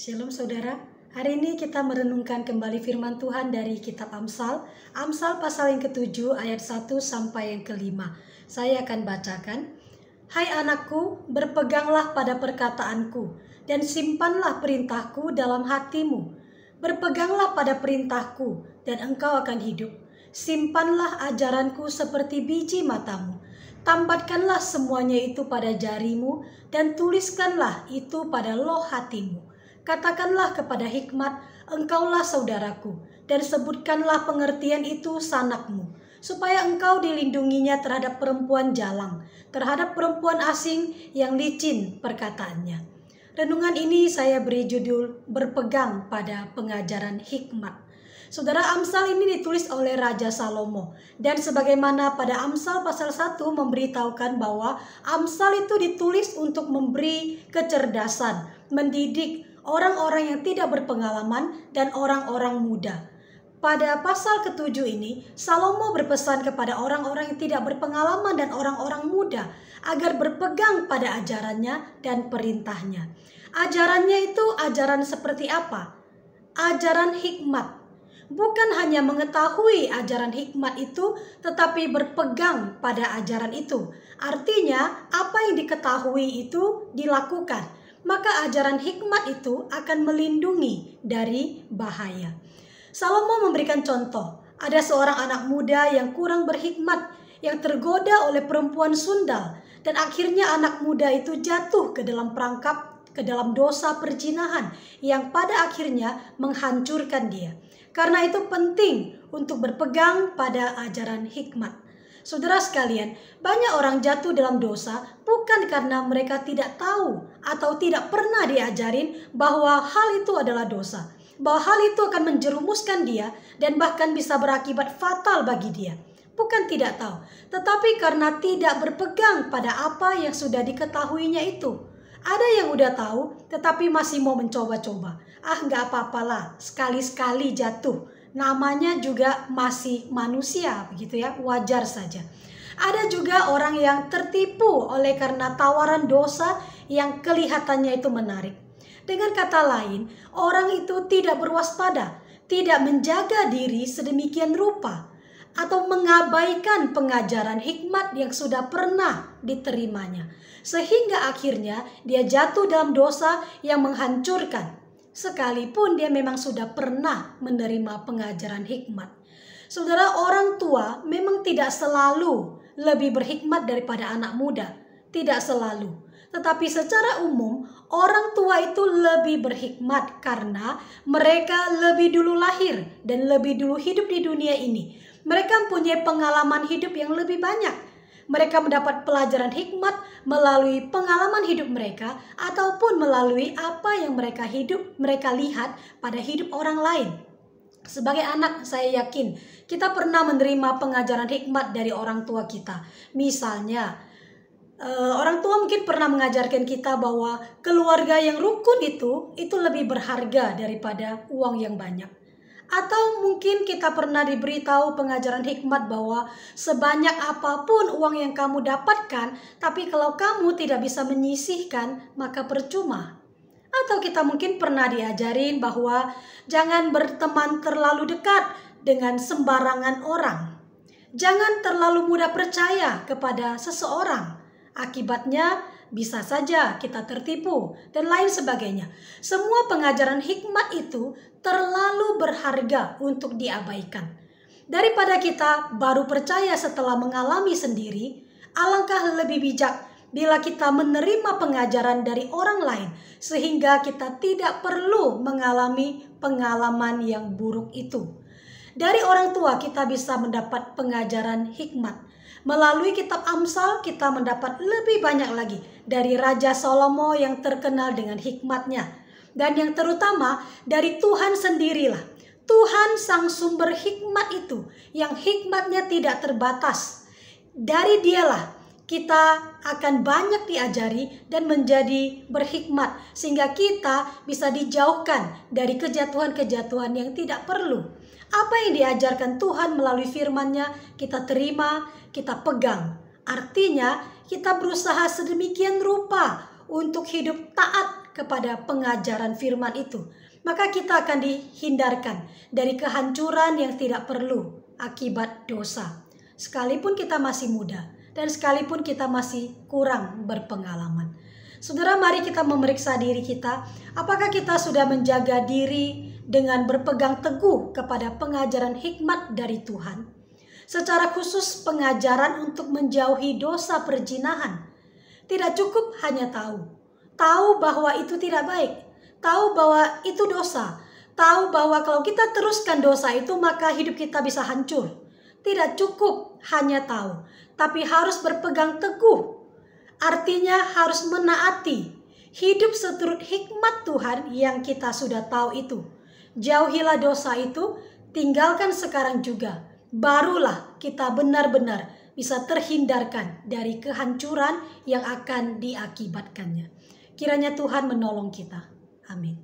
Shalom saudara, hari ini kita merenungkan kembali firman Tuhan dari kitab Amsal. Amsal pasal yang ke-7 ayat 1 sampai yang ke-5. Saya akan bacakan. Hai anakku, berpeganglah pada perkataanku dan simpanlah perintahku dalam hatimu. Berpeganglah pada perintahku dan engkau akan hidup. Simpanlah ajaranku seperti biji matamu. Tambatkanlah semuanya itu pada jarimu dan tuliskanlah itu pada loh hatimu. Katakanlah kepada hikmat, engkaulah saudaraku, dan sebutkanlah pengertian itu sanakmu, supaya engkau dilindunginya terhadap perempuan jalang, terhadap perempuan asing yang licin perkataannya. Renungan ini saya beri judul berpegang pada pengajaran hikmat. Saudara, Amsal ini ditulis oleh Raja Salomo, dan sebagaimana pada Amsal pasal 1 memberitahukan bahwa Amsal itu ditulis untuk memberi kecerdasan, mendidik orang-orang yang tidak berpengalaman dan orang-orang muda. Pada pasal ke-7 ini, Salomo berpesan kepada orang-orang yang tidak berpengalaman dan orang-orang muda agar berpegang pada ajarannya dan perintahnya. Ajarannya itu ajaran seperti apa? Ajaran hikmat. Bukan hanya mengetahui ajaran hikmat itu, tetapi berpegang pada ajaran itu. Artinya, apa yang diketahui itu dilakukan. Maka ajaran hikmat itu akan melindungi dari bahaya. Salomo memberikan contoh. Ada seorang anak muda yang kurang berhikmat, yang tergoda oleh perempuan sundal, dan akhirnya anak muda itu jatuh ke dalam perangkap, ke dalam dosa perzinahan, yang pada akhirnya menghancurkan dia. Karena itu penting untuk berpegang pada ajaran hikmat. Saudara sekalian, banyak orang jatuh dalam dosa bukan karena mereka tidak tahu atau tidak pernah diajarin bahwa hal itu adalah dosa, bahwa hal itu akan menjerumuskan dia dan bahkan bisa berakibat fatal bagi dia. Bukan tidak tahu, tetapi karena tidak berpegang pada apa yang sudah diketahuinya itu. Ada yang udah tahu tetapi masih mau mencoba-coba. Nggak apa-apalah, sekali-sekali jatuh. Namanya juga masih manusia, begitu ya, wajar saja. Ada juga orang yang tertipu oleh karena tawaran dosa yang kelihatannya itu menarik. Dengan kata lain, orang itu tidak berwaspada, tidak menjaga diri sedemikian rupa, atau mengabaikan pengajaran hikmat yang sudah pernah diterimanya. Sehingga akhirnya dia jatuh dalam dosa yang menghancurkan. Sekalipun dia memang sudah pernah menerima pengajaran hikmat. Saudara, orang tua memang tidak selalu lebih berhikmat daripada anak muda. Tidak selalu. Tetapi secara umum, orang tua itu lebih berhikmat karena mereka lebih dulu lahir dan lebih dulu hidup di dunia ini. Mereka mempunyai pengalaman hidup yang lebih banyak. Mereka mendapat pelajaran hikmat melalui pengalaman hidup mereka ataupun melalui apa yang mereka lihat pada hidup orang lain. Sebagai anak, saya yakin kita pernah menerima pengajaran hikmat dari orang tua kita. Misalnya, orang tua mungkin pernah mengajarkan kita bahwa keluarga yang rukun itu lebih berharga daripada uang yang banyak. Atau mungkin kita pernah diberitahu pengajaran hikmat bahwa sebanyak apapun uang yang kamu dapatkan, tapi kalau kamu tidak bisa menyisihkan, maka percuma. Atau kita mungkin pernah diajarin bahwa jangan berteman terlalu dekat dengan sembarangan orang. Jangan terlalu mudah percaya kepada seseorang. Akibatnya bisa saja kita tertipu dan lain sebagainya. Semua pengajaran hikmat itu terlalu berharga untuk diabaikan. Daripada kita baru percaya setelah mengalami sendiri, alangkah lebih bijak bila kita menerima pengajaran dari orang lain sehingga kita tidak perlu mengalami pengalaman yang buruk itu. Dari orang tua kita bisa mendapat pengajaran hikmat. Melalui kitab Amsal kita mendapat lebih banyak lagi dari Raja Salomo yang terkenal dengan hikmatnya. Dan yang terutama dari Tuhan sendirilah. Tuhan sang sumber hikmat itu yang hikmatnya tidak terbatas. Dari dialah kita akan banyak diajari dan menjadi berhikmat. Sehingga kita bisa dijauhkan dari kejatuhan-kejatuhan yang tidak perlu. Apa yang diajarkan Tuhan melalui firman-Nya kita terima, kita pegang. Artinya kita berusaha sedemikian rupa untuk hidup taat kepada pengajaran firman itu, maka kita akan dihindarkan dari kehancuran yang tidak perlu akibat dosa. Sekalipun kita masih muda dan sekalipun kita masih kurang berpengalaman. Saudara, mari kita memeriksa diri kita. Apakah kita sudah menjaga diri dengan berpegang teguh kepada pengajaran hikmat dari Tuhan? Secara khusus pengajaran untuk menjauhi dosa perzinahan. Tidak cukup hanya tahu bahwa itu tidak baik, tahu bahwa itu dosa, tahu bahwa kalau kita teruskan dosa itu maka hidup kita bisa hancur. Tidak cukup hanya tahu, tapi harus berpegang teguh. Artinya harus menaati, hidup seturut hikmat Tuhan yang kita sudah tahu itu. Jauhilah dosa itu, tinggalkan sekarang juga. Barulah kita benar-benar bisa terhindarkan dari kehancuran yang akan diakibatkannya. Kiranya Tuhan menolong kita. Amin.